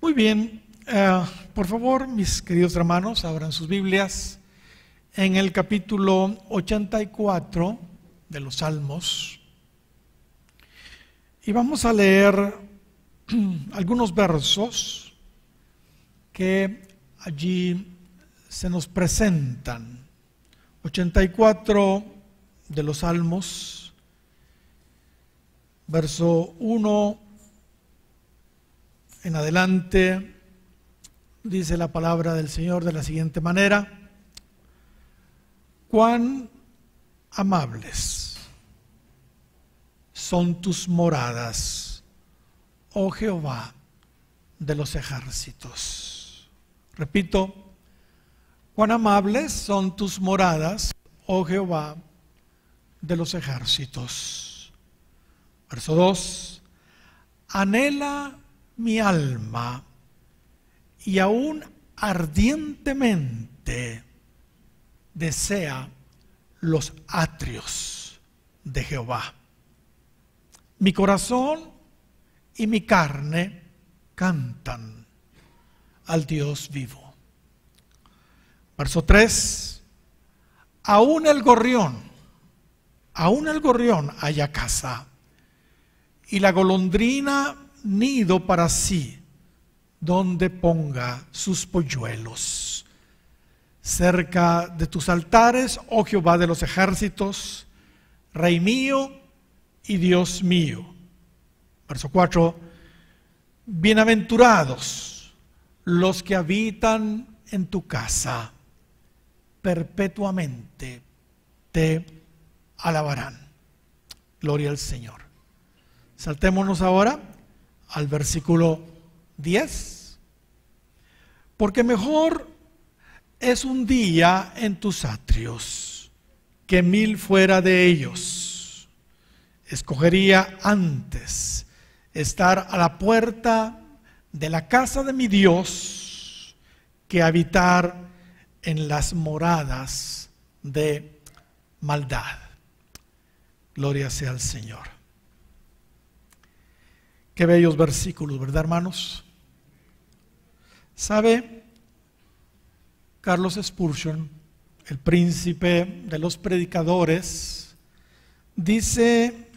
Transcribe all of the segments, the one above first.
Muy bien, por favor, mis queridos hermanos, abran sus Biblias en el capítulo 84 de los Salmos y vamos a leer algunos versos que allí se nos presentan. 84 de los Salmos, verso 1 en adelante, dice la palabra del Señor de la siguiente manera: cuán amables son tus moradas, oh Jehová de los ejércitos. Repito, cuán amables son tus moradas, oh Jehová de los ejércitos. Verso 2: anhela mi alma y aún ardientemente desea los atrios de Jehová. Mi corazón y mi carne cantan al Dios vivo. Verso 3: aún el gorrión halla casa, y la golondrina nido para sí, donde ponga sus polluelos. Cerca de tus altares, oh Jehová de los ejércitos, Rey mío y Dios mío. Verso 4: bienaventurados los que habitan en tu casa, perpetuamente te alabarán. Gloria al Señor. Saltémonos ahora al versículo 10. Porque mejor es un día en tus atrios que 1000 fuera de ellos. Escogería antes estar a la puerta de la casa de mi Dios que habitar en las moradas de maldad. Gloria sea al Señor. Qué bellos versículos, ¿verdad, hermanos? ¿Sabe? Carlos Spurgeon, el príncipe de los predicadores, dice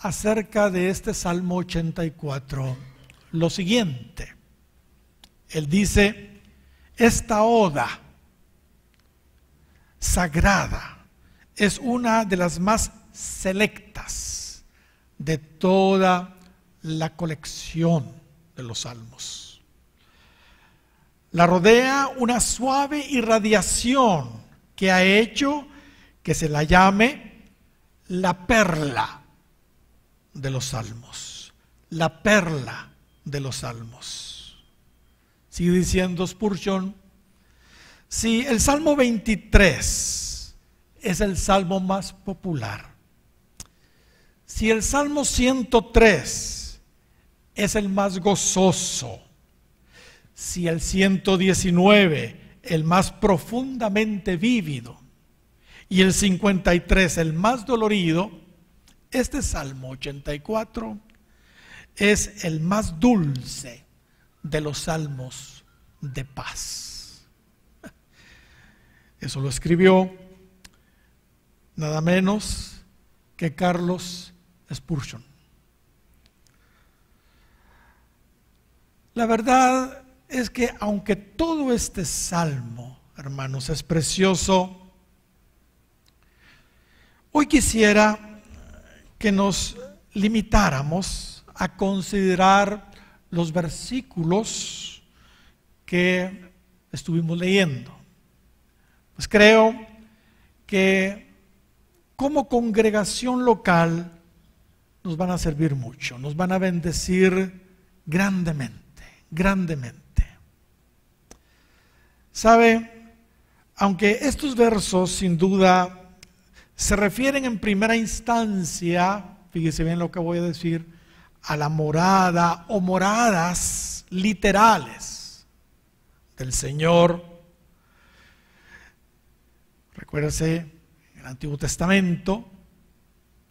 acerca de este Salmo 84 lo siguiente. Él dice: esta oda sagrada es una de las más selectas de toda la colección de los salmos. La rodea una suave irradiación que ha hecho que se la llame la perla de los salmos. La perla de los salmos. Sigue diciendo Spurgeon: si el Salmo 23 es el salmo más popular, si el Salmo 103 es el más gozoso, si el 119 el más profundamente vívido y el 53 el más dolorido, este Salmo 84 es el más dulce de los salmos de paz. Eso lo escribió nada menos que Carlos Spurgeon. La verdad es que aunque todo este salmo, hermanos, es precioso, hoy quisiera que nos limitáramos a considerar los versículos que estuvimos leyendo. Pues creo que como congregación local nos van a servir mucho, nos van a bendecir grandemente. ¿Sabe? Aunque estos versos sin duda se refieren en primera instancia, fíjese bien lo que voy a decir, a la morada o moradas literales del Señor. Recuérdese, en el Antiguo Testamento,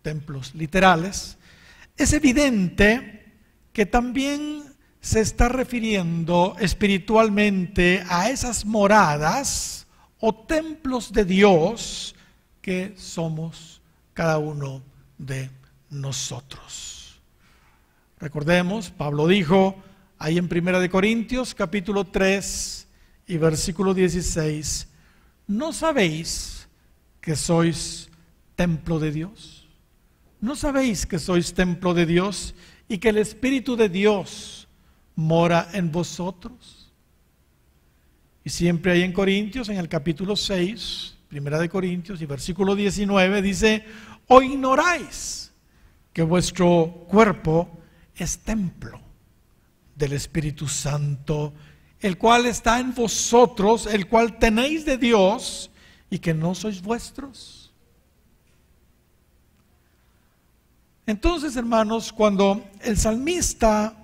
templos literales. Es evidente que también se está refiriendo espiritualmente a esas moradas o templos de Dios que somos cada uno de nosotros. Recordemos, Pablo dijo ahí en 1 Corintios capítulo 3 y versículo 16, ¿no sabéis que sois templo de Dios? ¿No sabéis que sois templo de Dios y que el Espíritu de Dios mora en vosotros? Y siempre ahí en Corintios, en el capítulo 6, 1 Corintios y versículo 19, dice, ¿o ignoráis que vuestro cuerpo es templo del Espíritu Santo, el cual está en vosotros, el cual tenéis de Dios, y que no sois vuestros? Entonces, hermanos, cuando el salmista,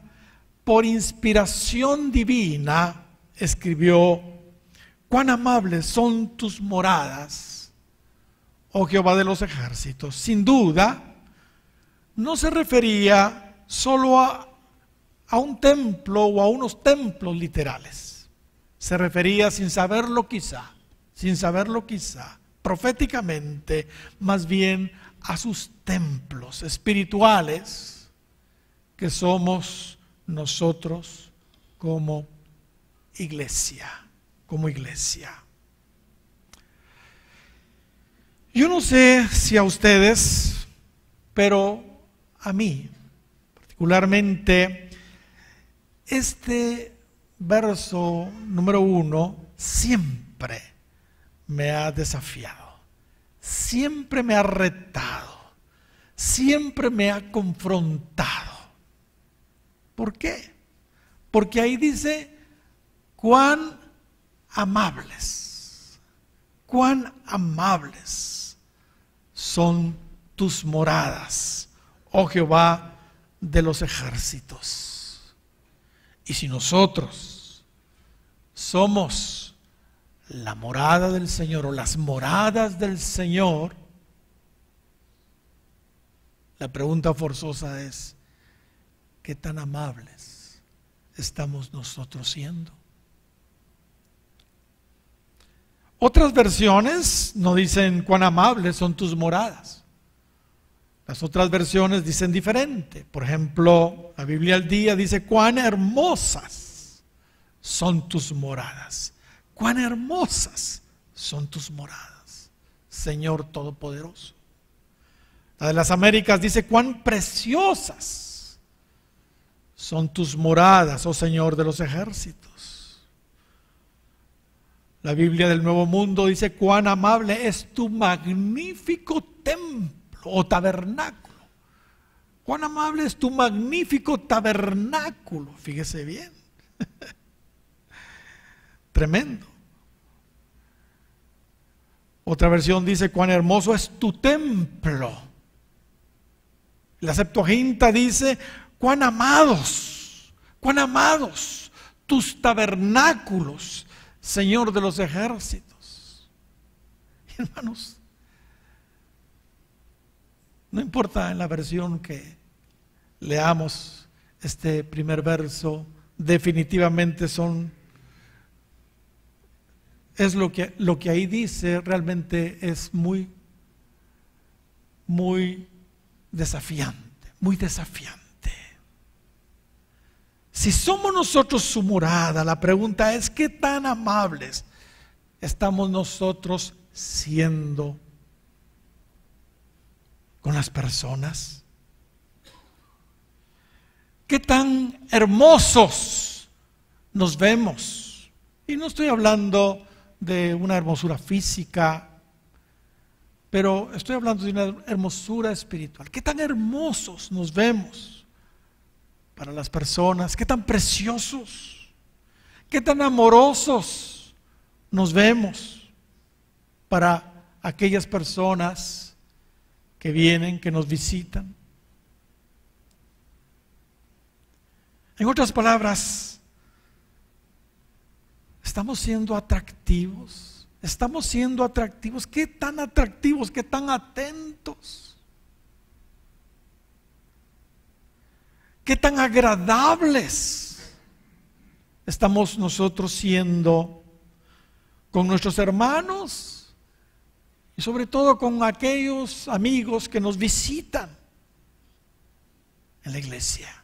por inspiración divina, escribió, cuán amables son tus moradas, oh Jehová de los ejércitos, sin duda, no se refería solo a un templo o a unos templos literales. Se refería, sin saberlo quizá, proféticamente, más bien a sus templos espirituales que somos nosotros como iglesia. Yo no sé si a ustedes, pero a mí particularmente, este verso número 1 siempre me ha desafiado, siempre me ha retado, siempre me ha confrontado. ¿Por qué? Porque ahí dice, cuán amables son tus moradas, oh Jehová de los ejércitos. Y si nosotros somos la morada del Señor o las moradas del Señor, la pregunta forzosa es, ¿qué tan amables estamos nosotros siendo? Otras versiones no dicen cuán amables son tus moradas. Las otras versiones dicen diferente. Por ejemplo, la Biblia al Día dice cuán hermosas son tus moradas. Cuán hermosas son tus moradas, Señor Todopoderoso. La de las Américas dice cuán preciosas son tus moradas, oh Señor de los ejércitos. La Biblia del Nuevo Mundo dice cuán amable es tu magnífico templo o tabernáculo. Cuán amable es tu magnífico tabernáculo. Fíjese bien. Tremendo. Otra versión dice cuán hermoso es tu templo. La Septuaginta dice cuán amados tus tabernáculos, Señor de los ejércitos. Y hermanos, no importa en la versión que leamos este primer verso, definitivamente es lo que ahí dice, realmente es muy desafiante, muy desafiante. Si somos nosotros su morada, la pregunta es, ¿qué tan amables estamos nosotros siendo con las personas? ¿Qué tan hermosos nos vemos? Y no estoy hablando de una hermosura física, pero estoy hablando de una hermosura espiritual. ¿Qué tan hermosos nos vemos para las personas? ¿Qué tan preciosos? ¿Qué tan amorosos nos vemos para aquellas personas que vienen, que nos visitan? En otras palabras, ¿estamos siendo atractivos? ¿Estamos siendo atractivos? ¿Qué tan atractivos? ¿Qué tan atentos? ¿Qué tan agradables estamos nosotros siendo con nuestros hermanos y sobre todo con aquellos amigos que nos visitan en la iglesia?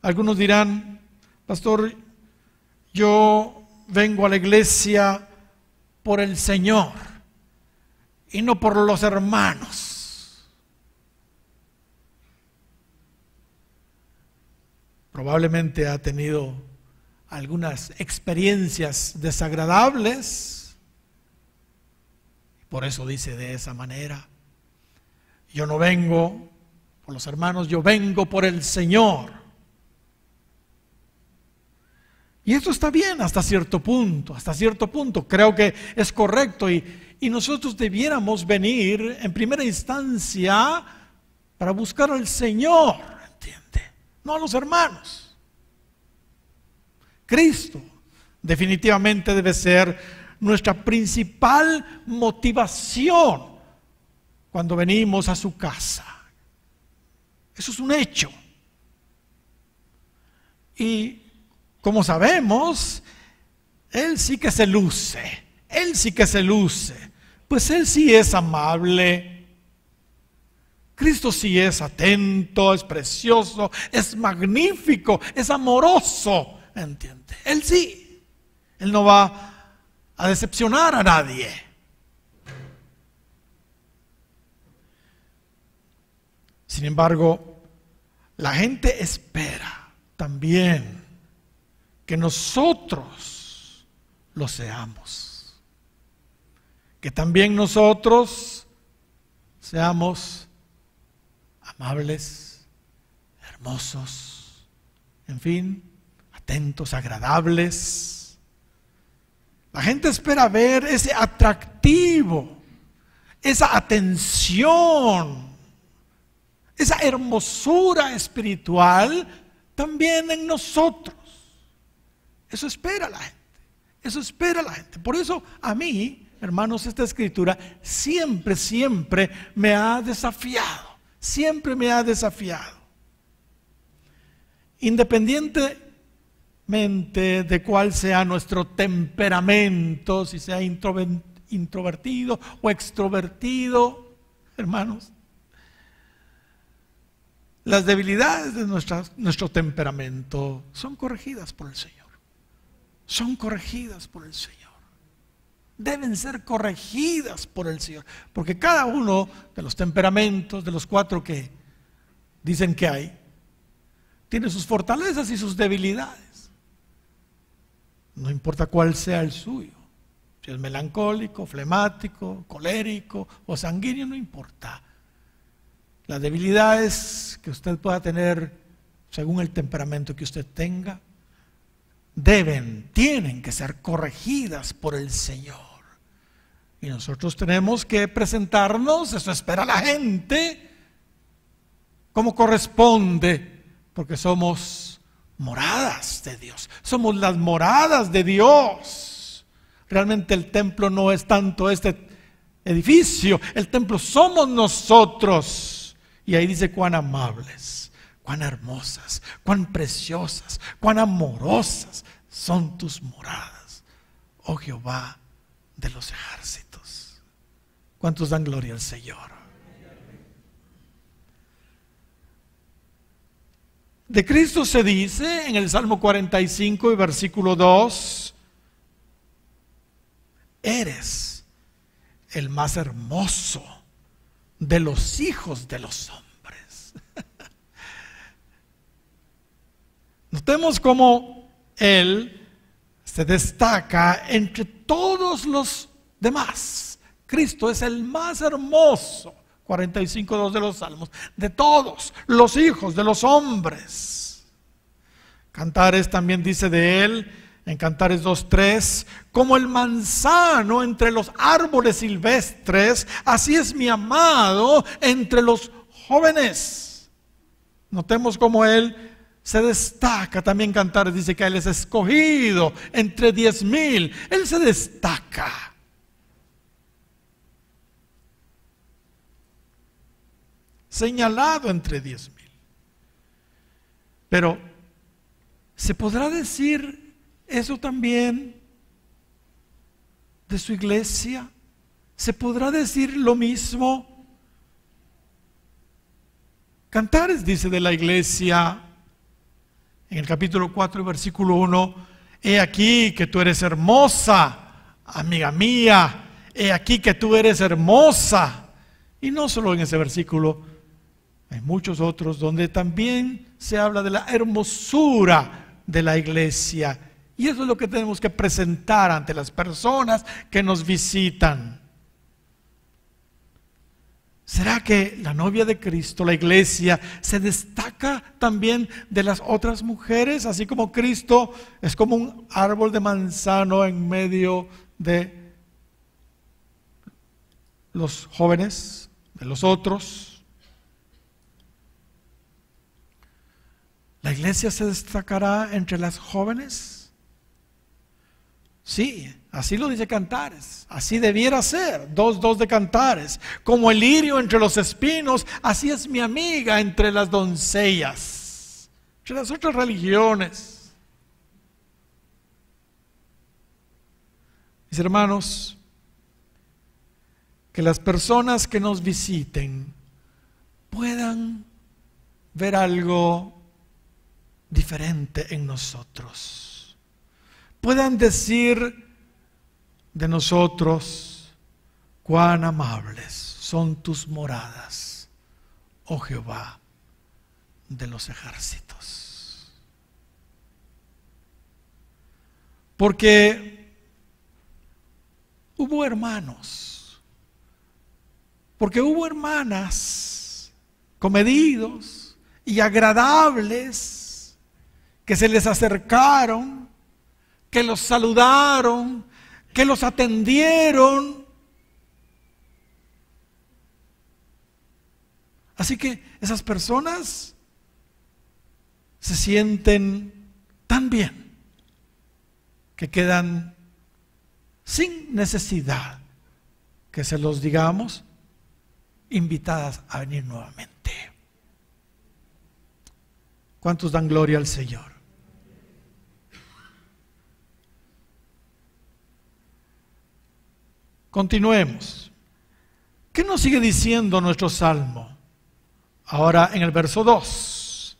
Algunos dirán: pastor, yo vengo a la iglesia por el Señor y no por los hermanos. Probablemente ha tenido algunas experiencias desagradables, por eso dice de esa manera: yo no vengo por los hermanos, yo vengo por el Señor. Y esto está bien hasta cierto punto, creo que es correcto, y nosotros debiéramos venir en primera instancia para buscar al Señor, ¿entiende? No a los hermanos. Cristo definitivamente debe ser nuestra principal motivación cuando venimos a su casa. Eso es un hecho. Y como sabemos, Él sí que se luce, pues Él sí es amable. Cristo sí es atento, es precioso, es magnífico, es amoroso, ¿entiende? Él sí, Él no va a decepcionar a nadie. Sin embargo, la gente espera también que nosotros lo seamos, que también nosotros seamos amables, hermosos, en fin, atentos, agradables. La gente espera ver ese atractivo, esa atención, esa hermosura espiritual también en nosotros. Eso espera la gente, Por eso a mí, hermanos, esta escritura siempre me ha desafiado. Independientemente de cuál sea nuestro temperamento, si sea introvertido o extrovertido, hermanos, las debilidades de nuestro temperamento son corregidas por el Señor. Deben ser corregidas por el Señor, porque cada uno de los temperamentos, de los 4 que dicen que hay, tiene sus fortalezas y sus debilidades. No importa cuál sea el suyo, si es melancólico, flemático, colérico o sanguíneo, no importa. Las debilidades que usted pueda tener según el temperamento que usted tenga, tienen que ser corregidas por el Señor. Y nosotros tenemos que presentarnos, eso espera la gente, como corresponde, porque somos moradas de Dios, somos las moradas de Dios. Realmente el templo no es tanto este edificio, el templo somos nosotros. Y ahí dice cuán amables, cuán hermosas, cuán preciosas, cuán amorosas son tus moradas, oh Jehová de los ejércitos. ¿Cuántos dan gloria al Señor? De Cristo se dice en el Salmo 45 y versículo 2: eres el más hermoso de los hijos de los hombres. Notemos cómo Él se destaca entre todos los demás. Cristo es el más hermoso, 45:2 de los Salmos, de todos los hijos de los hombres. Cantares también dice de Él, en Cantares 2:3: como el manzano entre los árboles silvestres, así es mi amado entre los jóvenes. Notemos cómo Él se destaca. También Cantares dice que Él es escogido entre 10,000. Él se destaca. Señalado entre 10,000. Pero ¿Se podrá decir eso también de su iglesia? ¿Se podrá decir lo mismo? Cantares dice de la iglesia en el capítulo 4, versículo 1: he aquí que tú eres hermosa, amiga mía, he aquí que tú eres hermosa. Y no solo en ese versículo, hay muchos otros donde también se habla de la hermosura de la iglesia. Y eso es lo que tenemos que presentar ante las personas que nos visitan. ¿Será que la novia de Cristo, la iglesia, se destaca también de las otras mujeres? Así como Cristo es como un árbol de manzano en medio de los jóvenes, de los otros. ¿La iglesia se destacará entre las jóvenes? Sí, así lo dice Cantares. Así debiera ser, 2:2 de Cantares. Como el lirio entre los espinos, así es mi amiga entre las doncellas, entre las otras religiones. Mis hermanos, que las personas que nos visiten puedan ver algo diferente en nosotros, puedan decir de nosotros: cuán amables son tus moradas, oh Jehová de los ejércitos. Porque hubo hermanos, porque hubo hermanas comedidos y agradables que se les acercaron, que los saludaron, que los atendieron. Así que esas personas se sienten tan bien que quedan sin necesidad que se los digamos, invitadas a venir nuevamente. ¿Cuántos dan gloria al Señor? Continuemos. ¿Qué nos sigue diciendo nuestro salmo? Ahora en el verso 2.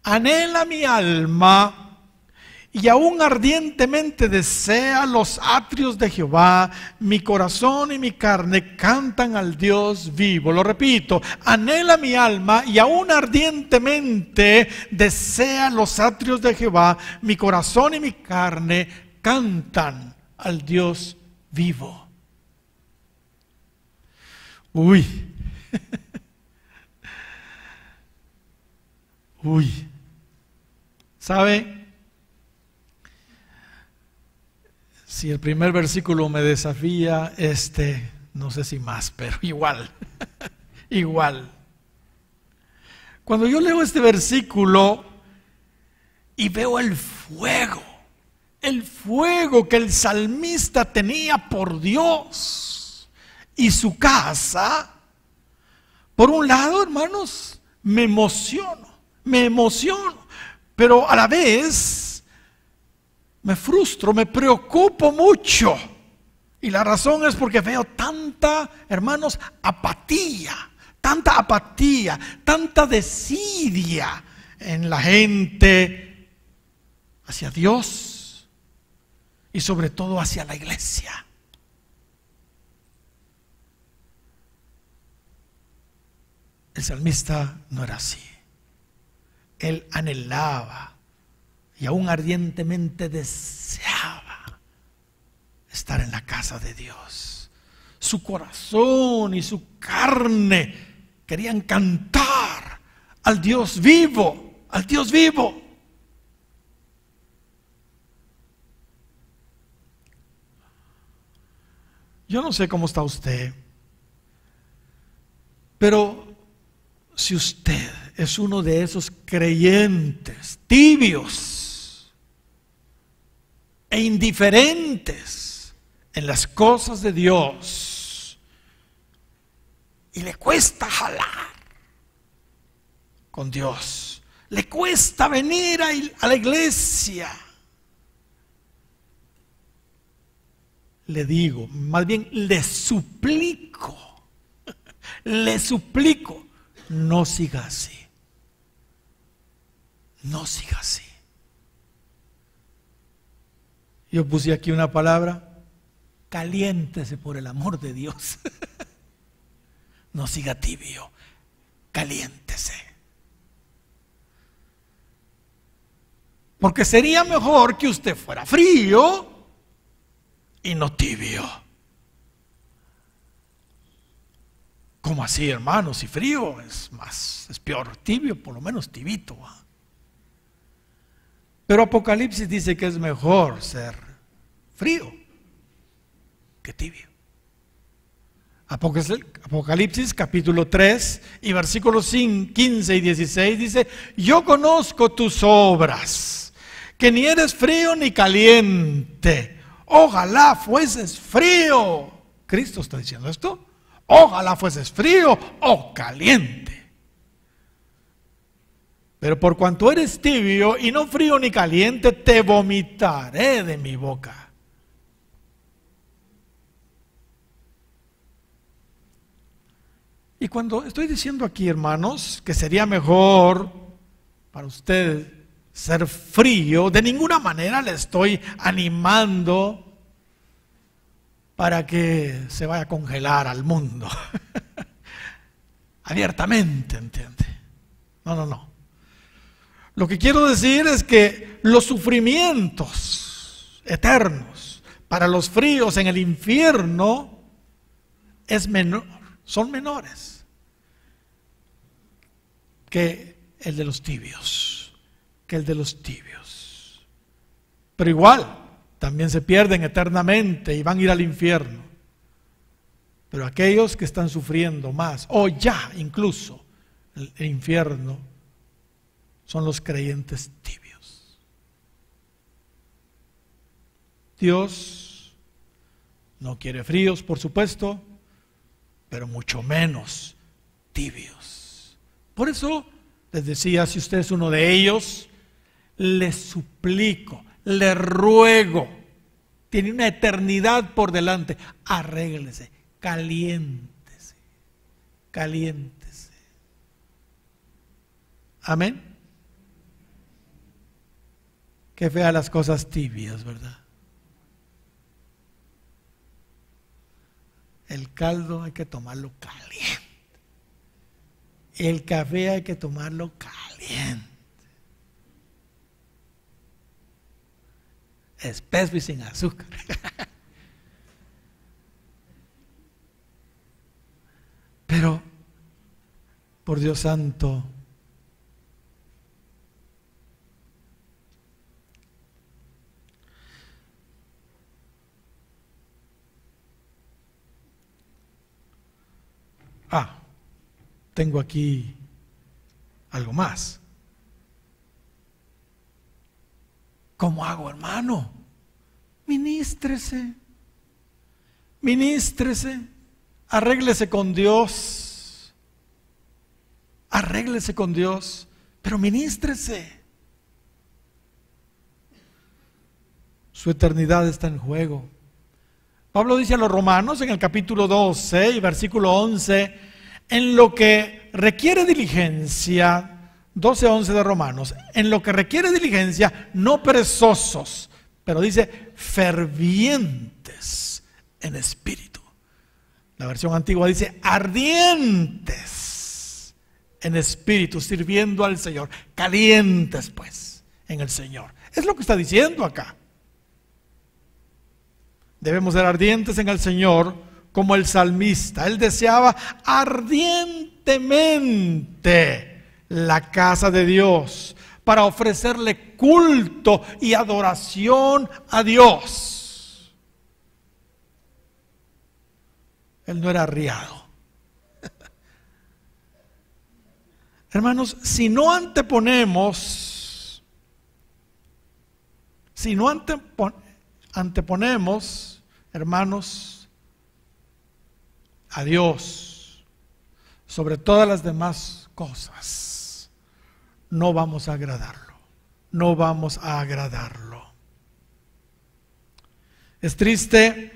Anhela mi alma y aún ardientemente desea los atrios de Jehová. Mi corazón y mi carne cantan al Dios vivo. Lo repito, anhela mi alma y aún ardientemente desea los atrios de Jehová. Mi corazón y mi carne cantan al Dios vivo. Uy. Uy. ¿Sabe? Si el primer versículo me desafía, no sé si más, pero igual. Igual. Cuando yo leo este versículo y veo el fuego que el salmista tenía por Dios y su casa, por un lado, hermanos, me emociono, pero a la vez me frustro, me preocupo mucho. Y la razón es porque veo tanta, hermanos, apatía, tanta desidia en la gente hacia Dios y sobre todo hacia la iglesia. El salmista no era así. Él anhelaba y aún ardientemente deseaba estar en la casa de Dios. Su corazón y su carne querían cantar al Dios vivo, al Dios vivo. Yo no sé cómo está usted, pero si usted es uno de esos creyentes tibios e indiferentes en las cosas de Dios y le cuesta jalar con Dios, le cuesta venir a la iglesia. Le digo, más bien le suplico, no siga así. No siga así. Yo puse aquí una palabra: caliéntese por el amor de Dios. No siga tibio, caliéntese. Porque sería mejor que usted fuera frío y no tibio. ¿Cómo así, hermano? Si frío es peor, tibio, por lo menos tibito. Pero Apocalipsis dice que es mejor ser frío que tibio. Apocalipsis capítulo 3 y versículos 15 y 16 dice: yo conozco tus obras, que ni eres frío ni caliente. Ojalá fueses frío. Cristo está diciendo esto. Ojalá fueses frío o caliente. Pero por cuanto eres tibio y no frío ni caliente, te vomitaré de mi boca. Y cuando estoy diciendo aquí, hermanos, que sería mejor para usted ser frío, de ninguna manera le estoy animando para que se vaya a congelar al mundo. Abiertamente, ¿entiende? No. Lo que quiero decir es que los sufrimientos eternos para los fríos en el infierno son menores que el de los tibios, Pero igual, también se pierden eternamente y van a ir al infierno. Pero aquellos que están sufriendo más, o ya incluso el infierno, son los creyentes tibios. Dios no quiere fríos, por supuesto, pero mucho menos tibios. Por eso les decía, si usted es uno de ellos, le suplico, le ruego, tiene una eternidad por delante, arréglese, caliéntese. Amén. Qué feas las cosas tibias, ¿verdad? El caldo hay que tomarlo caliente. El café hay que tomarlo caliente. Espeso y sin azúcar. Pero, por Dios santo, tengo aquí algo más. ¿Cómo hago, hermano? Ministrese, arréglese con Dios, pero ministrese. Su eternidad está en juego. Pablo dice a los romanos en el capítulo 12 y versículo 11, en lo que requiere diligencia, 12:11 de Romanos, en lo que requiere diligencia, no perezosos, pero dice fervientes en espíritu. La versión antigua dice ardientes en espíritu, sirviendo al Señor, calientes pues en el Señor. Es lo que está diciendo acá. Debemos ser ardientes en el Señor, como el salmista. Él deseaba ardientemente la casa de Dios para ofrecerle culto y adoración a Dios. Él no era arriado. Hermanos, si no anteponemos, hermanos, a Dios sobre todas las demás cosas, no vamos a agradarlo. No vamos a agradarlo. Es triste,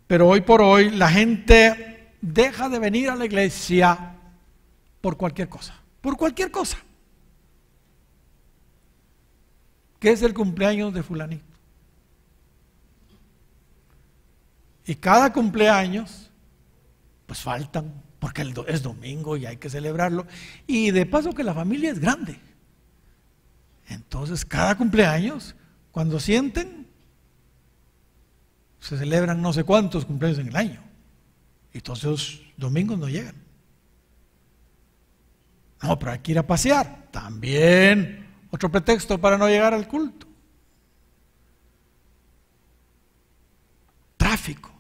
pero hoy por hoy la gente deja de venir a la iglesia por cualquier cosa. Por cualquier cosa. ¿Qué es el cumpleaños de fulanito? Y cada cumpleaños, pues faltan, porque es domingo y hay que celebrarlo. Y de paso que la familia es grande. Entonces cada cumpleaños, cuando sienten, se celebran no sé cuántos cumpleaños en el año. Y todos esos domingos no llegan. No, pero hay que ir a pasear. También otro pretexto para no llegar al culto. Tráfico.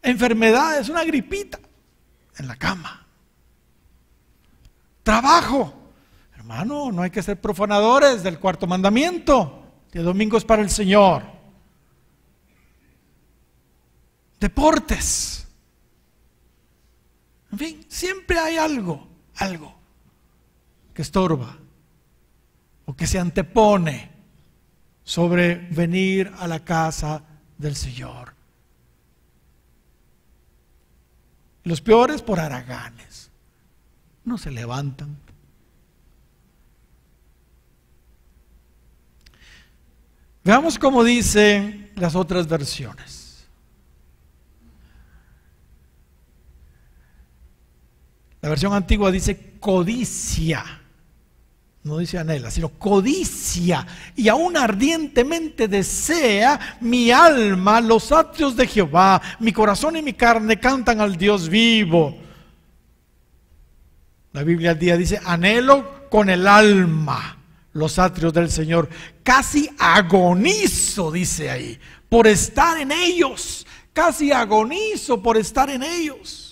Enfermedades, una gripita en la cama. Trabajo. Hermano, no hay que ser profanadores del cuarto mandamiento. El domingo es para el Señor. Deportes. En fin, siempre hay algo que estorba o que se antepone sobre venir a la casa del Señor. Los peores por haraganes. No se levantan. Veamos cómo dicen las otras versiones. La versión antigua dice codicia. No dice anhela, sino codicia. Y aún ardientemente desea mi alma los atrios de Jehová. Mi corazón y mi carne cantan al Dios vivo. La Biblia al día dice, anhelo con el alma los atrios del Señor. Casi agonizo, dice ahí, por estar en ellos. Casi agonizo por estar en ellos.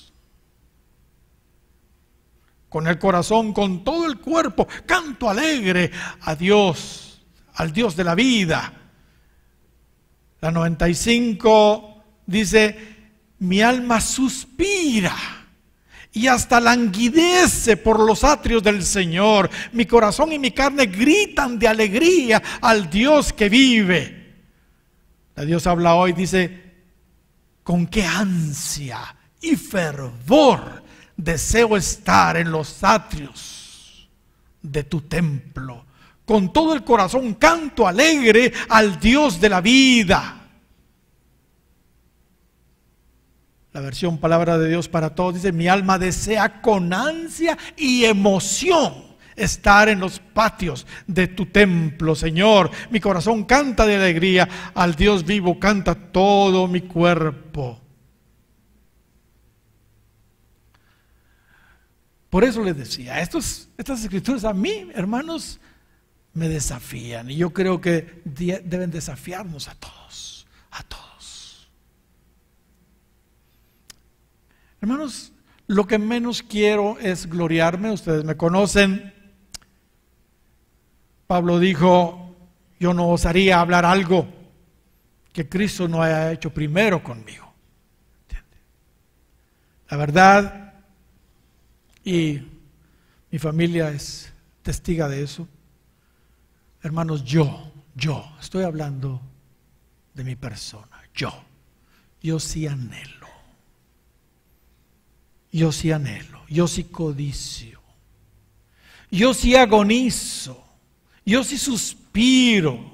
Con el corazón, con todo el cuerpo, canto alegre a Dios, al Dios de la vida. La 95 dice, mi alma suspira y hasta languidece por los atrios del Señor. Mi corazón y mi carne gritan de alegría al Dios que vive. La Dios habla hoy, dice, con qué ansia y fervor deseo estar en los atrios de tu templo. Con todo el corazón canto alegre al Dios de la vida. La versión Palabra de Dios para Todos dice, mi alma desea con ansia y emoción estar en los patios de tu templo, Señor. Mi corazón canta de alegría al Dios vivo, canta todo mi cuerpo. Por eso les decía, estas escrituras a mí, hermanos, me desafían. Y yo creo que deben desafiarnos a todos, a todos. Hermanos, lo que menos quiero es gloriarme. Ustedes me conocen. Pablo dijo, yo no osaría hablar algo que Cristo no haya hecho primero conmigo. ¿Entiende? La verdad, y mi familia es testiga de eso. Hermanos, yo estoy hablando de mi persona. Yo sí anhelo. Yo sí anhelo. Yo sí codicio. Yo sí agonizo. Yo sí suspiro.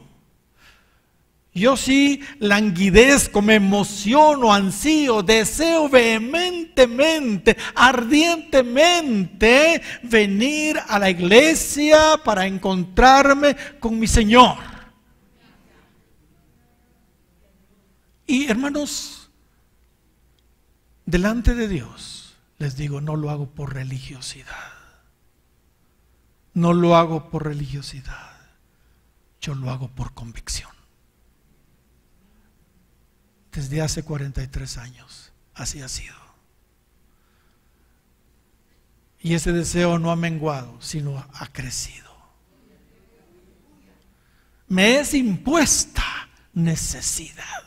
Yo sí languidezco, me emociono, ansío, deseo vehementemente, ardientemente venir a la iglesia para encontrarme con mi Señor. Y hermanos, delante de Dios, les digo, no lo hago por religiosidad. No lo hago por religiosidad. Yo lo hago por convicción. Desde hace 43 años, así ha sido. Y ese deseo no ha menguado, sino ha crecido. Me es impuesta necesidad.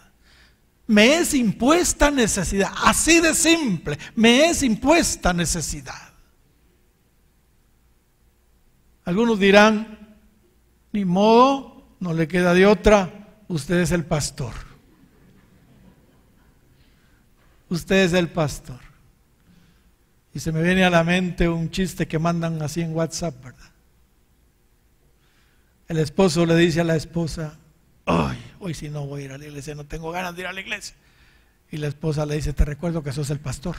Me es impuesta necesidad. Así de simple, me es impuesta necesidad. Algunos dirán, ni modo, no le queda de otra, usted es el pastor. Usted es el pastor. Y se me viene a la mente un chiste que mandan así en WhatsApp, ¿verdad? El esposo le dice a la esposa, ay, hoy sí no voy a ir a la iglesia, no tengo ganas de ir a la iglesia. Y la esposa le dice, te recuerdo que sos el pastor.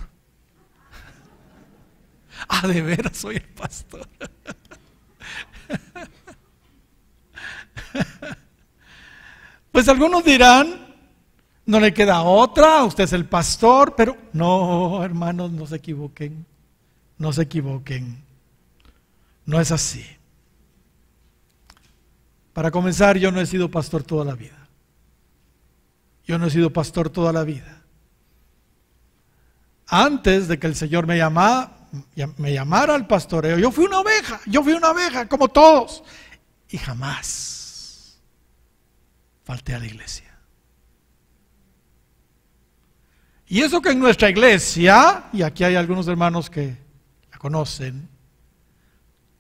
Ah, de veras soy el pastor. Pues algunos dirán, no le queda otra, usted es el pastor, pero no, hermanos, no se equivoquen, no se equivoquen, no es así. Para comenzar, yo no he sido pastor toda la vida. Yo no he sido pastor toda la vida. Antes de que el Señor me llamara al pastoreo, yo fui una oveja, como todos, y jamás falté a la iglesia. Y eso que en nuestra iglesia, y aquí hay algunos hermanos que la conocen,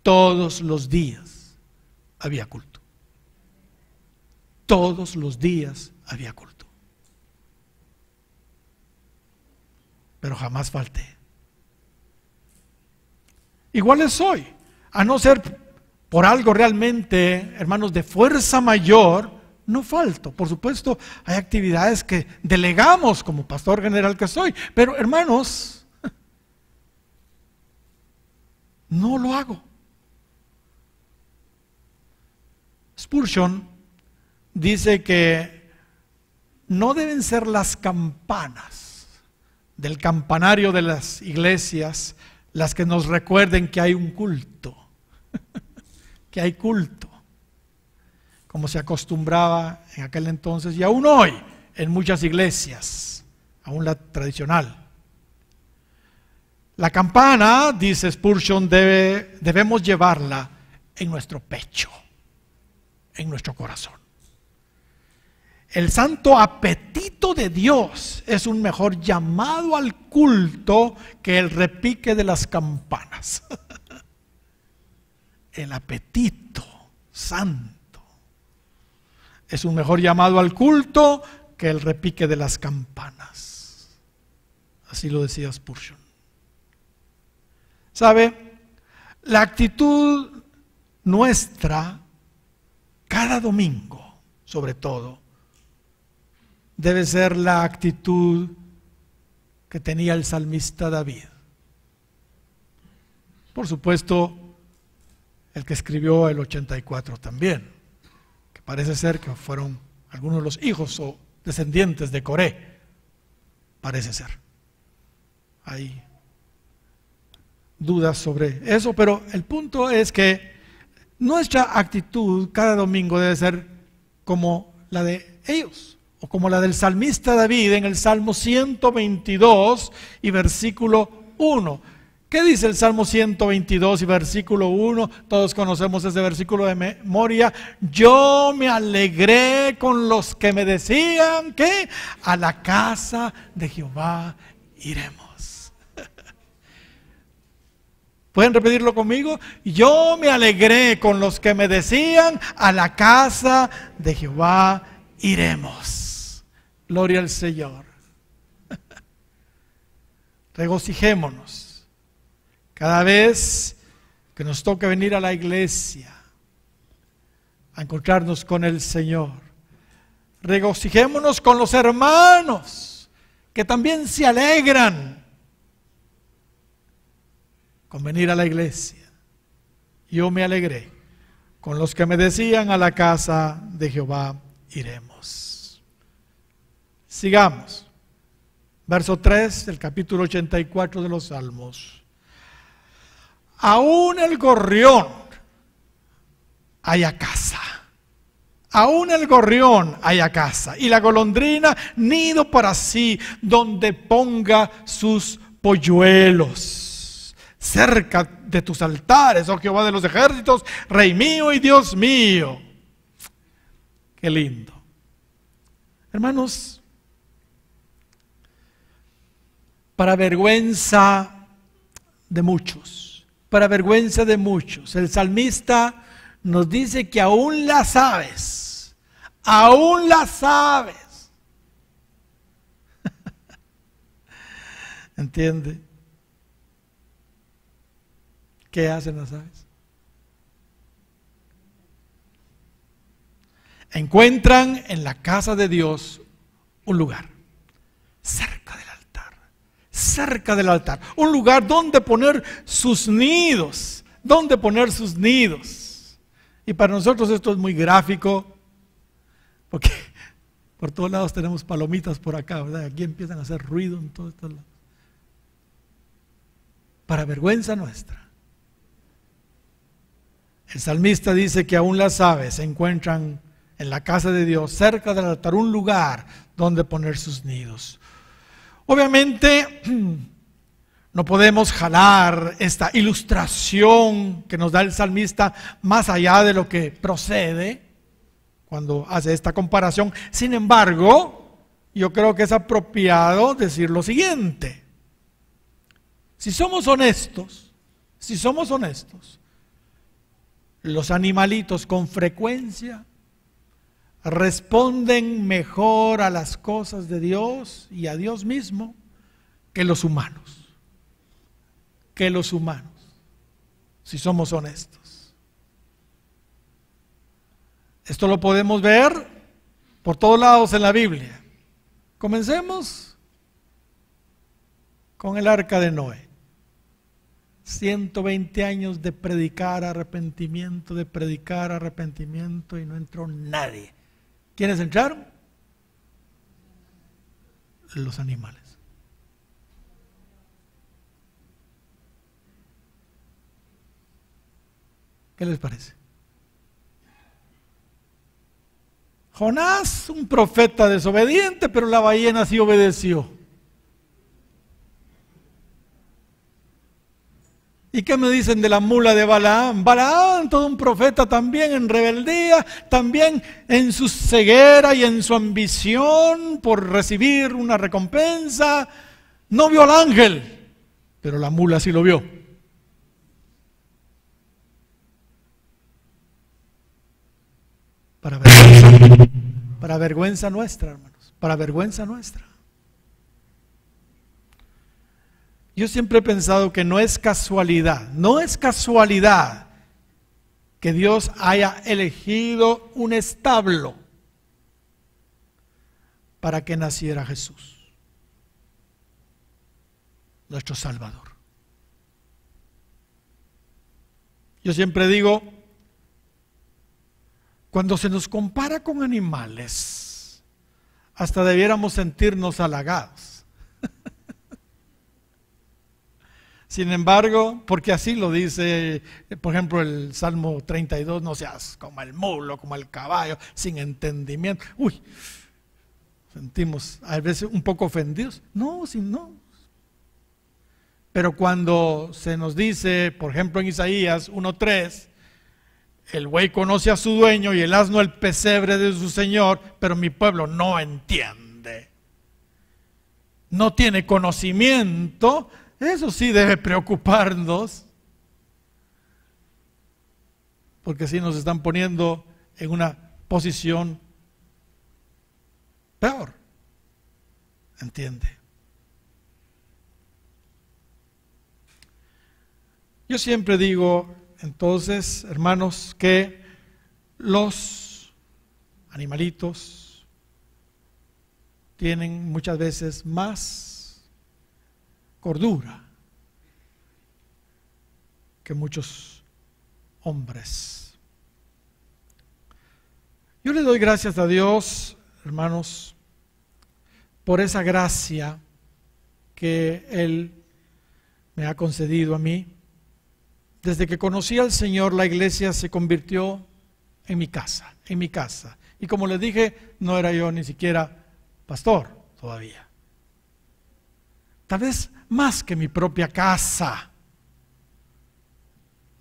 todos los días había culto. Todos los días había culto. Pero jamás falté. Igual soy, a no ser por algo realmente, hermanos, de fuerza mayor, no falto. Por supuesto, hay actividades que delegamos como pastor general que soy, pero hermanos, no lo hago. Spurgeon dice que no deben ser las campanas del campanario de las iglesias las que nos recuerden que hay un culto, que hay culto, como se acostumbraba en aquel entonces y aún hoy en muchas iglesias, aún la tradicional. La campana, dice Spurgeon, debemos llevarla en nuestro pecho, en nuestro corazón. El santo apetito de Dios es un mejor llamado al culto que el repique de las campanas. El apetito santo es un mejor llamado al culto que el repique de las campanas. Así lo decía Spurgeon. ¿Sabe? La actitud nuestra, cada domingo, sobre todo, debe ser la actitud que tenía el salmista David. Por supuesto, el que escribió el 84 también, que parece ser que fueron algunos de los hijos o descendientes de Coré, parece ser. Hay dudas sobre eso, pero el punto es que nuestra actitud cada domingo debe ser como la de ellos, o como la del salmista David en el Salmo 122 y versículo 1. ¿Qué dice el Salmo 122 y versículo 1? Todos conocemos ese versículo de memoria. Yo me alegré con los que me decían que a la casa de Jehová iremos. ¿Pueden repetirlo conmigo? Yo me alegré con los que me decían a la casa de Jehová iremos. Gloria al Señor. Regocijémonos cada vez que nos toque venir a la iglesia a encontrarnos con el Señor. Regocijémonos con los hermanos que también se alegran con venir a la iglesia. Yo me alegré con los que me decían a la casa de Jehová iremos. Sigamos. Verso 3 del capítulo 84 de los Salmos. Aún el gorrión halla casa. Aún el gorrión halla casa. Y la golondrina nido para sí, donde ponga sus polluelos. Cerca de tus altares, oh Jehová de los ejércitos, Rey mío y Dios mío. Qué lindo. Hermanos, para vergüenza de muchos, para vergüenza de muchos. El salmista nos dice que aún la sabes, aún la sabes. ¿Entiende? ¿Qué hacen las aves? Encuentran en la casa de Dios un lugar, cerca del altar, un lugar donde poner sus nidos, Y para nosotros esto es muy gráfico, porque por todos lados tenemos palomitas por acá, ¿verdad? Aquí empiezan a hacer ruido en todos estos lados. Para vergüenza nuestra. El salmista dice que aún las aves se encuentran en la casa de Dios, cerca del altar, un lugar donde poner sus nidos. Obviamente, no podemos jalar esta ilustración que nos da el salmista más allá de lo que procede cuando hace esta comparación. Sin embargo, yo creo que es apropiado decir lo siguiente. Si somos honestos, los animalitos con frecuencia responden mejor a las cosas de Dios y a Dios mismo que los humanos. Si somos honestos. Esto lo podemos ver por todos lados en la Biblia. Comencemos con el arca de Noé. 120 años de predicar arrepentimiento y no entró nadie. ¿Quiénes entraron? Los animales. ¿Qué les parece? Jonás, un profeta desobediente, pero la ballena sí obedeció. ¿Y qué me dicen de la mula de Balaam? Balaam, todo un profeta también en rebeldía, también en su ceguera y en su ambición por recibir una recompensa. No vio al ángel, pero la mula sí lo vio. Para vergüenza nuestra, hermanos, para vergüenza nuestra. Yo siempre he pensado que no es casualidad que Dios haya elegido un establo para que naciera Jesús, nuestro Salvador. Yo siempre digo, cuando se nos compara con animales, hasta debiéramos sentirnos halagados. Sin embargo, porque así lo dice, por ejemplo, el Salmo 32, no seas como el mulo, como el caballo, sin entendimiento. Uy, sentimos a veces un poco ofendidos. No. Pero cuando se nos dice, por ejemplo, en Isaías 1:3, el buey conoce a su dueño y el asno el pesebre de su señor, pero mi pueblo no entiende. No tiene conocimiento. Eso sí debe preocuparnos, porque sí nos están poniendo en una posición peor. ¿Entiende? Yo siempre digo, entonces, hermanos, que los animalitos tienen muchas veces más cordura que muchos hombres. Yo le doy gracias a Dios, hermanos, por esa gracia que Él me ha concedido a mí. Desde que conocí al Señor, la iglesia se convirtió en mi casa. Y como les dije, no era yo ni siquiera pastor todavía. Tal vez más que mi propia casa.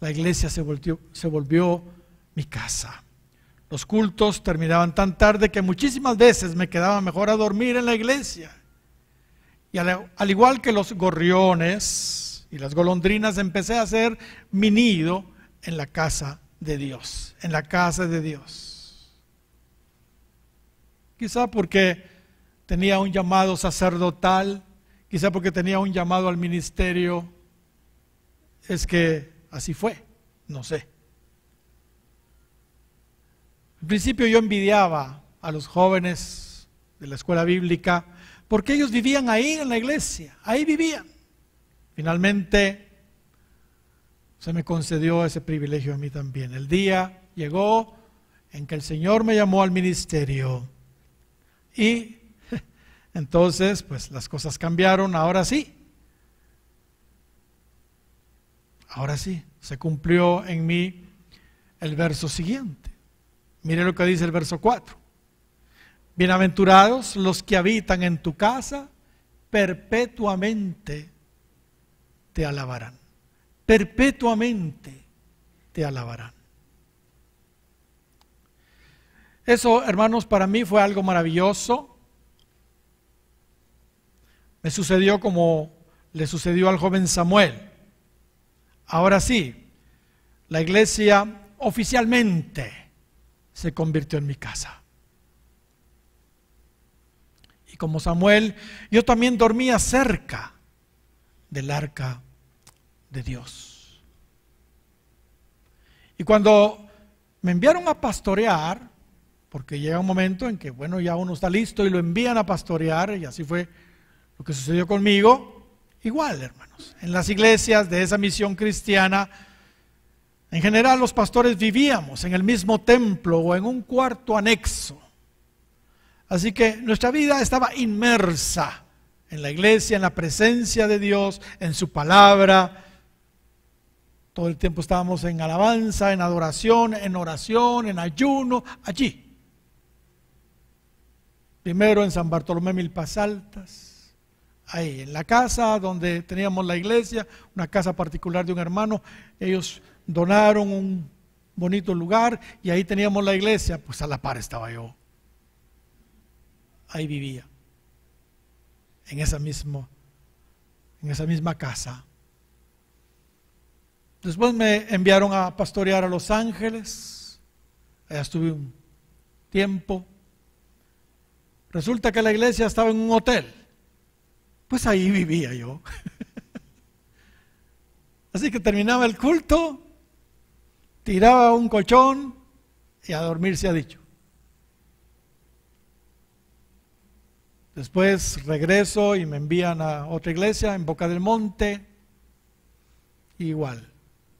La iglesia se volvió mi casa. Los cultos terminaban tan tarde que muchísimas veces me quedaba mejor a dormir en la iglesia. Y al igual que los gorriones y las golondrinas, empecé a hacer mi nido en la casa de Dios, en la casa de Dios. Quizá porque tenía un llamado sacerdotal, quizá porque tenía un llamado al ministerio, es que así fue, no sé. Al principio yo envidiaba a los jóvenes de la escuela bíblica porque ellos vivían ahí en la iglesia, ahí vivían. Finalmente se me concedió ese privilegio a mí también. El día llegó en que el Señor me llamó al ministerio y entonces pues las cosas cambiaron. Ahora sí, se cumplió en mí el verso siguiente. Mire lo que dice el verso 4. Bienaventurados los que habitan en tu casa, perpetuamente te alabarán. Perpetuamente te alabarán. Eso, hermanos, para mí fue algo maravilloso. Me sucedió como le sucedió al joven Samuel. Ahora sí, la iglesia oficialmente se convirtió en mi casa. Y como Samuel, yo también dormía cerca del arca de Dios. Y cuando me enviaron a pastorear, porque llega un momento en que, bueno, ya uno está listo y lo envían a pastorear, y así fue lo que sucedió conmigo, igual, hermanos, en las iglesias de esa misión cristiana, en general los pastores vivíamos en el mismo templo o en un cuarto anexo. Así que nuestra vida estaba inmersa en la iglesia, en la presencia de Dios, en su palabra. Todo el tiempo estábamos en alabanza, en adoración, en oración, en ayuno, allí. Primero en San Bartolomé Milpas Altas, ahí en la casa donde teníamos la iglesia, una casa particular de un hermano. Ellos donaron un bonito lugar y ahí teníamos la iglesia, pues a la par estaba yo. Ahí vivía, en esa misma casa. Después me enviaron a pastorear a Los Ángeles, allá estuve un tiempo. Resulta que la iglesia estaba en un hotel, pues ahí vivía yo. Así que terminaba el culto, tiraba un colchón y a dormir se ha dicho. Después regreso y me envían a otra iglesia en Boca del Monte. Igual,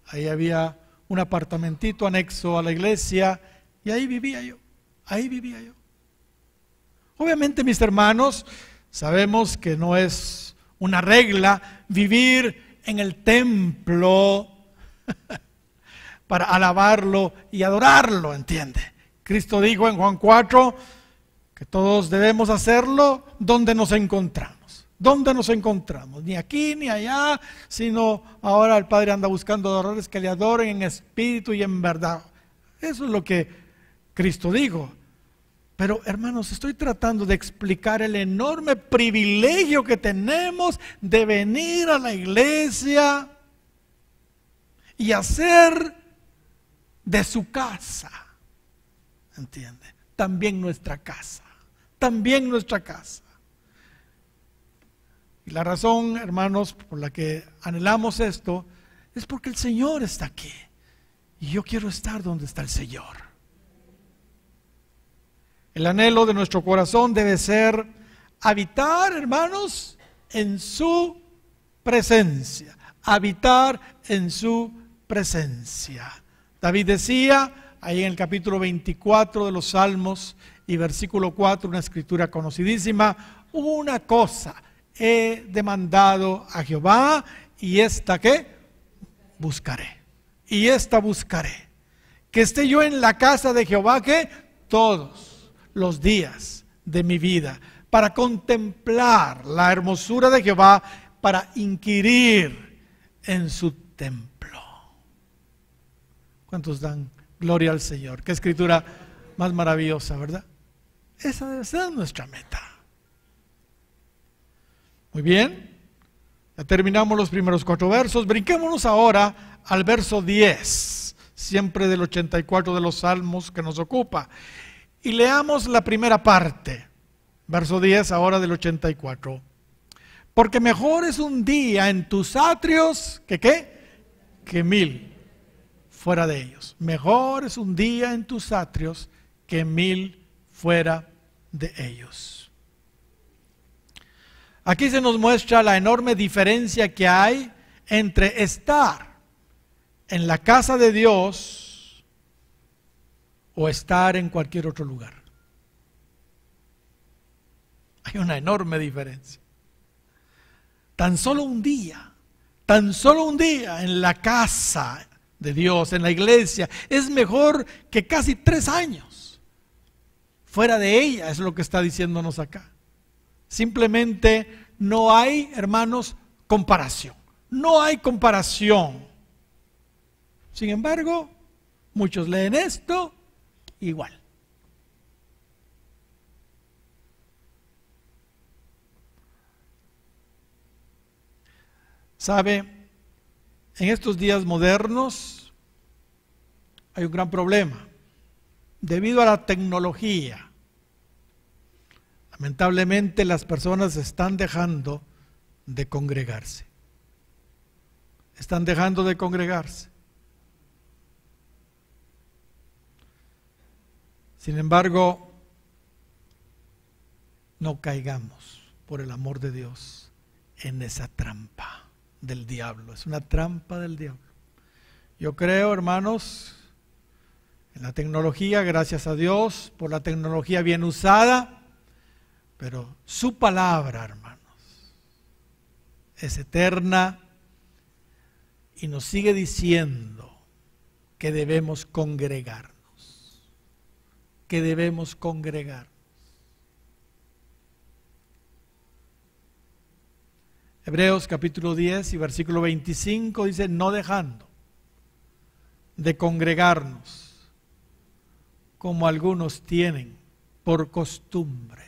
ahí había un apartamentito anexo a la iglesia y ahí vivía yo, Obviamente, mis hermanos, sabemos que no es una regla vivir en el templo para alabarlo y adorarlo, ¿entiende? Cristo dijo en Juan 4 que todos debemos hacerlo donde nos encontramos. ¿Dónde nos encontramos? Ni aquí ni allá, sino ahora el Padre anda buscando adoradores que le adoren en espíritu y en verdad. Eso es lo que Cristo dijo. Pero hermanos, estoy tratando de explicar el enorme privilegio que tenemos de venir a la iglesia y hacer de su casa, ¿entiende? También nuestra casa. Y la razón, hermanos, por la que anhelamos esto es porque el Señor está aquí y yo quiero estar donde está el Señor. El anhelo de nuestro corazón debe ser habitar, hermanos, en su presencia. Habitar en su presencia. David decía ahí en el capítulo 24 de los Salmos y versículo 4, una escritura conocidísima: una cosa he demandado a Jehová, y esta ¿qué? Buscaré. Y esta buscaré, que esté yo en la casa de Jehová, ¿qué? Todos los días de mi vida, para contemplar la hermosura de Jehová, para inquirir en su templo. ¿Cuántos dan gloria al Señor? Qué escritura más maravillosa, ¿verdad? Esa debe ser nuestra meta. Muy bien. Ya terminamos los primeros 4 versos. Brinquémonos ahora al verso 10, siempre del 84 de los Salmos que nos ocupa. Y leamos la primera parte, verso 10 ahora del 84. Porque mejor es un día en tus atrios que ¿qué? Que 1000 fuera de ellos. Mejor es un día en tus atrios que 1000 fuera de ellos. Aquí se nos muestra la enorme diferencia que hay entre estar en la casa de Dios o estar en cualquier otro lugar. Hay una enorme diferencia. Tan solo un día en la casa de Dios, en la iglesia, es mejor que casi 3 años fuera de ella, es lo que está diciéndonos acá. Simplemente no hay, hermanos, comparación. No hay comparación. Sin embargo, muchos leen esto igual. ¿Sabe? En estos días modernos hay un gran problema. Debido a la tecnología, lamentablemente las personas están dejando de congregarse. Están dejando de congregarse. Sin embargo, no caigamos, por el amor de Dios, en esa trampa del diablo. Es una trampa del diablo. Yo creo, hermanos, en la tecnología, gracias a Dios por la tecnología bien usada, pero su palabra, hermanos, es eterna y nos sigue diciendo que debemos congregarnos, que debemos congregarnos. Hebreos capítulo 10 y versículo 25 dice: no dejando de congregarnos como algunos tienen por costumbre,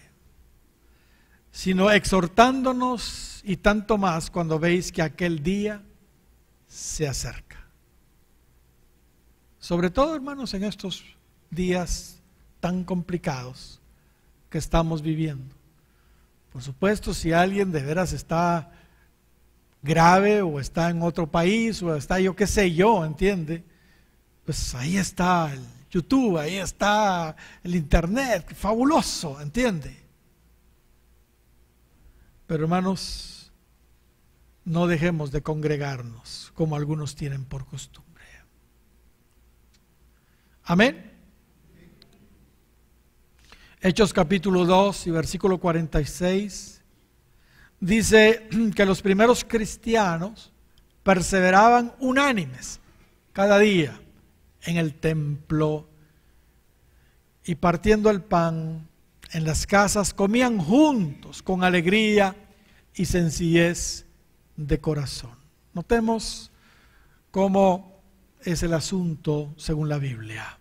sino exhortándonos, y tanto más cuando veis que aquel día se acerca. Sobre todo, hermanos, en estos días tan complicados que estamos viviendo. Por supuesto, si alguien de veras está grave o está en otro país o está yo qué sé yo, ¿entiende? Pues ahí está el YouTube, ahí está el internet, fabuloso, ¿entiende? Pero hermanos, no dejemos de congregarnos como algunos tienen por costumbre. Amén. Hechos capítulo 2 y versículo 46 dice que los primeros cristianos perseveraban unánimes cada día en el templo y partiendo el pan en las casas comían juntos con alegría y sencillez de corazón. Notemos cómo es el asunto según la Biblia.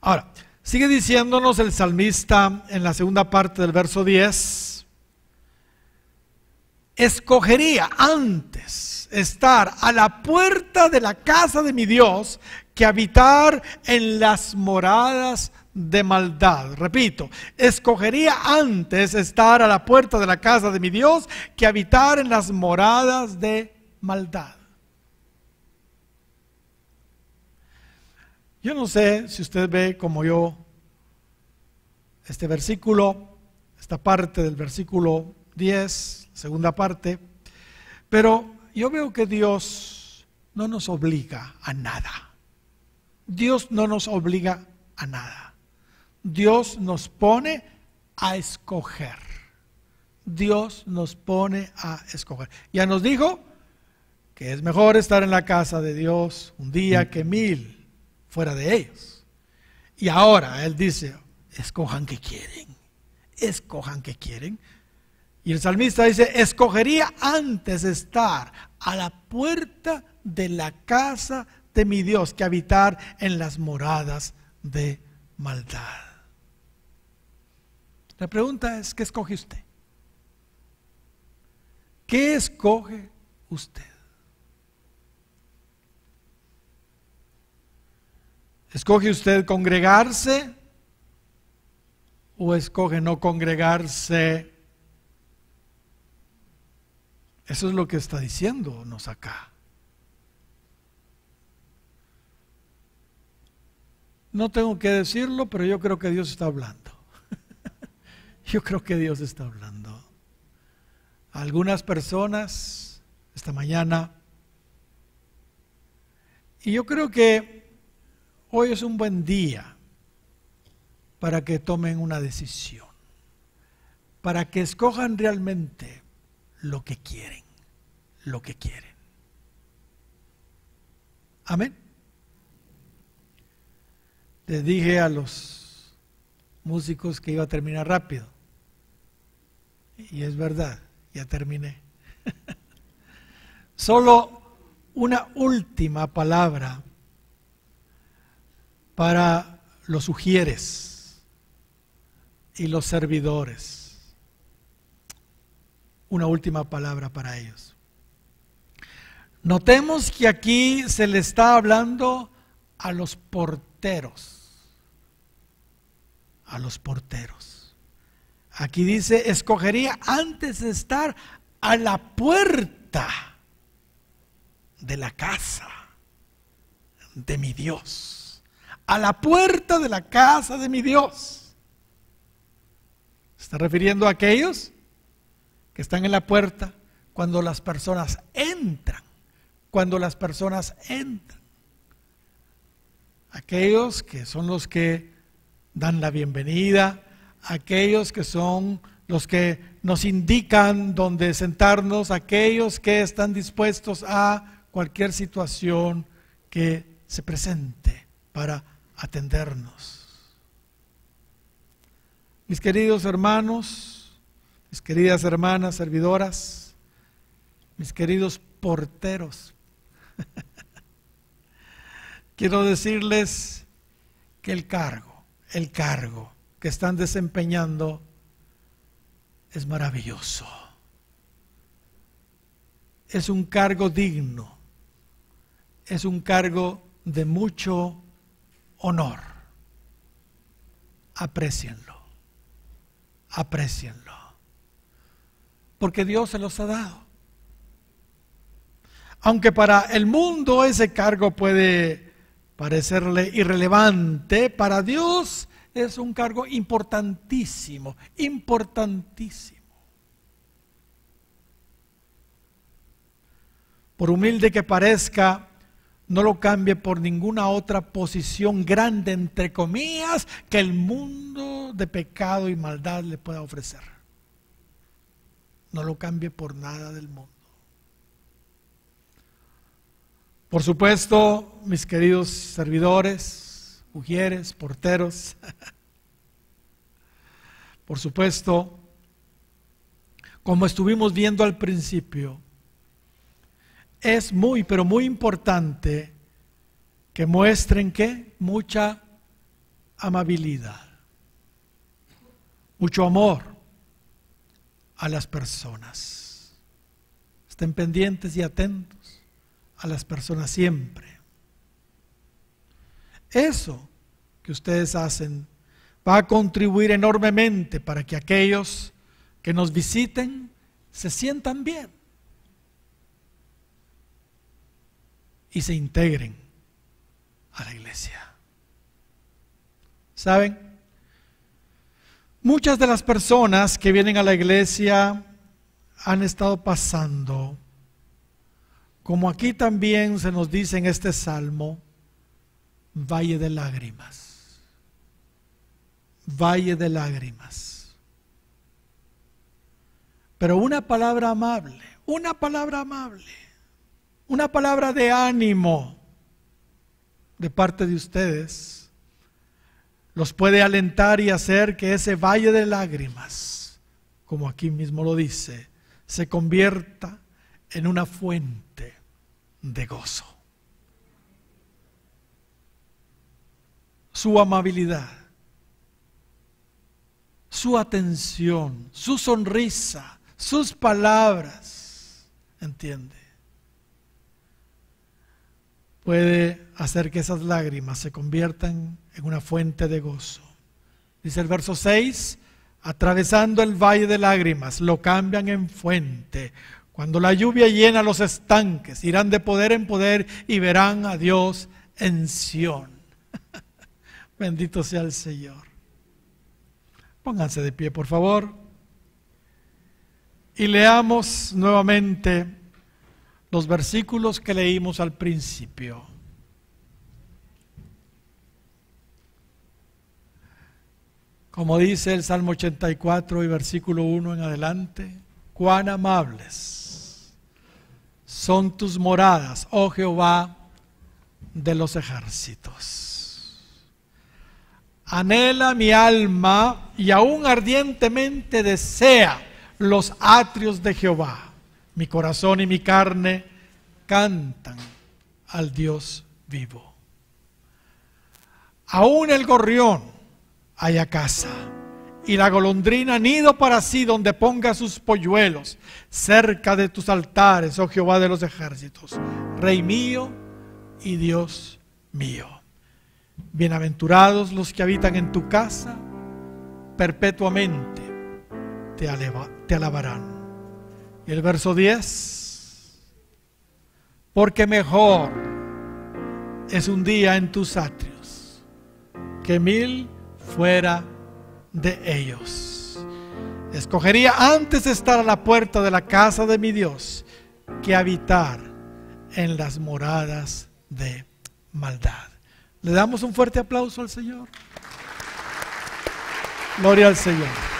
Ahora, sigue diciéndonos el salmista en la segunda parte del verso 10: escogería antes estar a la puerta de la casa de mi Dios que habitar en las moradas de maldad. Repito, escogería antes estar a la puerta de la casa de mi Dios que habitar en las moradas de maldad. Yo no sé si usted ve como yo este versículo, esta parte del versículo 10, segunda parte, pero yo veo que Dios no nos obliga a nada. Dios no nos obliga a nada. Dios nos pone a escoger. Dios nos pone a escoger. Ya nos dijo que es mejor estar en la casa de Dios un día que 1000 fuera de ellos. Y ahora Él dice: escojan que quieren. Escojan que quieren. Y el salmista dice: escogería antes estar a la puerta de la casa de mi Dios que habitar en las moradas de maldad. La pregunta es: ¿qué escoge usted? ¿Qué escoge usted? ¿Escoge usted congregarse o escoge no congregarse? Eso es lo que está diciéndonos acá. No tengo que decirlo, pero yo creo que Dios está hablando. Yo creo que Dios está hablando. Algunas personas esta mañana, y yo creo que hoy es un buen día para que tomen una decisión, para que escojan realmente lo que quieren, lo que quieren. Amén. Les dije a los músicos que iba a terminar rápido, y es verdad, ya terminé. Solo una última palabra para los ujieres y los servidores. Una última palabra para ellos. Notemos que aquí se le está hablando a los porteros. A los porteros. Aquí dice, escogería antes de estar a la puerta de la casa de mi Dios. A la puerta de la casa de mi Dios. ¿Se está refiriendo a aquellos que están en la puerta cuando las personas entran? Cuando las personas entran. Aquellos que son los que dan la bienvenida, aquellos que son los que nos indican dónde sentarnos, aquellos que están dispuestos a cualquier situación que se presente para atendernos. Mis queridos hermanos, mis queridas hermanas servidoras, mis queridos porteros, quiero decirles que el cargo que están desempeñando es maravilloso. Es un cargo digno, es un cargo de mucho honor. Aprécienlo, aprécienlo, porque Dios se los ha dado. Aunque para el mundo ese cargo puede parecerle irrelevante, para Dios es un cargo importantísimo, importantísimo. Por humilde que parezca, no lo cambie por ninguna otra posición grande, entre comillas, que el mundo de pecado y maldad le pueda ofrecer. No lo cambie por nada del mundo. Por supuesto, mis queridos servidores, ujieres, porteros, por supuesto, como estuvimos viendo al principio, es muy, pero muy importante que muestren ¿qué? Mucha amabilidad, mucho amor a las personas. Estén pendientes y atentos a las personas siempre. Eso que ustedes hacen va a contribuir enormemente para que aquellos que nos visiten se sientan bien y se integren a la iglesia. ¿Saben? Muchas de las personas que vienen a la iglesia han estado pasando, como aquí también se nos dice en este salmo, valle de lágrimas. Valle de lágrimas. Pero una palabra amable, una palabra amable, una palabra de ánimo de parte de ustedes los puede alentar y hacer que ese valle de lágrimas, como aquí mismo lo dice, se convierta en una fuente de gozo. Su amabilidad, su atención, su sonrisa, sus palabras entiende, puede hacer que esas lágrimas se conviertan en una fuente de gozo. Dice el verso 6, atravesando el valle de lágrimas, lo cambian en fuente. Cuando la lluvia llena los estanques, irán de poder en poder y verán a Dios en Sión. Bendito sea el Señor. Pónganse de pie, por favor. Y leamos nuevamente los versículos que leímos al principio. Como dice el Salmo 84 y versículo 1 en adelante, cuán amables son tus moradas, oh Jehová de los ejércitos. Anhela mi alma y aún ardientemente desea los atrios de Jehová. Mi corazón y mi carne cantan al Dios vivo. Aún el gorrión haya casa y la golondrina nido para sí donde ponga sus polluelos, cerca de tus altares, oh Jehová de los ejércitos, Rey mío y Dios mío. Bienaventurados los que habitan en tu casa, perpetuamente te alabarán. Y el verso 10, porque mejor es un día en tus atrios que 1000 fuera de ellos. Escogería antes estar a la puerta de la casa de mi Dios que habitar en las moradas de maldad. Le damos un fuerte aplauso al Señor. Gloria al Señor.